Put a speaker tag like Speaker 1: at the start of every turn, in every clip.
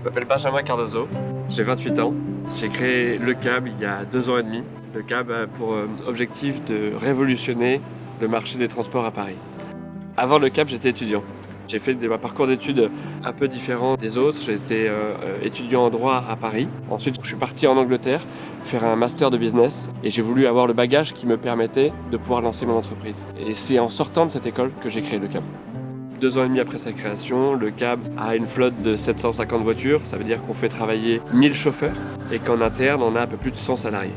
Speaker 1: m'appelle Benjamin Cardozo, j'ai 28 ans. J'ai créé Le Cab il y a 2 ans et demi. Le Cab a pour objectif de révolutionner le marché des transports à Paris. Avant Le Cab, j'étais étudiant. J'ai fait un parcours d'études un peu différent des autres. J'ai été étudiant en droit à Paris. Ensuite, je suis parti en Angleterre faire un master de business et j'ai voulu avoir le bagage qui me permettait de pouvoir lancer mon entreprise. Et c'est en sortant de cette école que j'ai créé Le Cab. 2 ans et demi après sa création, Le Cab a une flotte de 750 voitures. Ça veut dire qu'on fait travailler 1000 chauffeurs et qu'en interne, on a un peu plus de 100 salariés.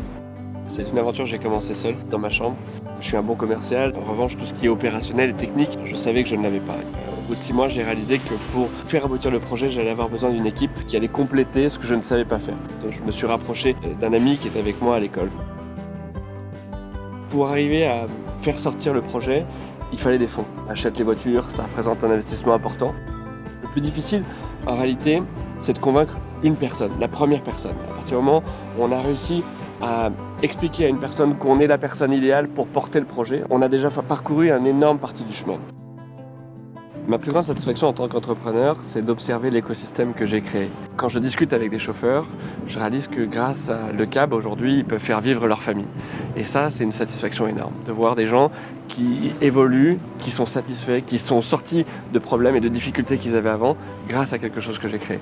Speaker 1: C'est une aventure que j'ai commencé seul, dans ma chambre. Je suis un bon commercial. En revanche, tout ce qui est opérationnel et technique, je savais que je ne l'avais pas. Au bout de 6 mois, j'ai réalisé que pour faire aboutir le projet, j'allais avoir besoin d'une équipe qui allait compléter ce que je ne savais pas faire. Donc je me suis rapproché d'un ami qui était avec moi à l'école. Pour arriver à faire sortir le projet, il fallait des fonds. On achète les voitures, ça représente un investissement important. Le plus difficile, en réalité, c'est de convaincre une personne, la première personne. À partir du moment où on a réussi à expliquer à une personne qu'on est la personne idéale pour porter le projet, on a déjà parcouru une énorme partie du chemin. Ma plus grande satisfaction en tant qu'entrepreneur, c'est d'observer l'écosystème que j'ai créé. Quand je discute avec des chauffeurs, je réalise que grâce à Le Cab, aujourd'hui, ils peuvent faire vivre leur famille. Et ça, c'est une satisfaction énorme, de voir des gens qui évoluent, qui sont satisfaits, qui sont sortis de problèmes et de difficultés qu'ils avaient avant, grâce à quelque chose que j'ai créé.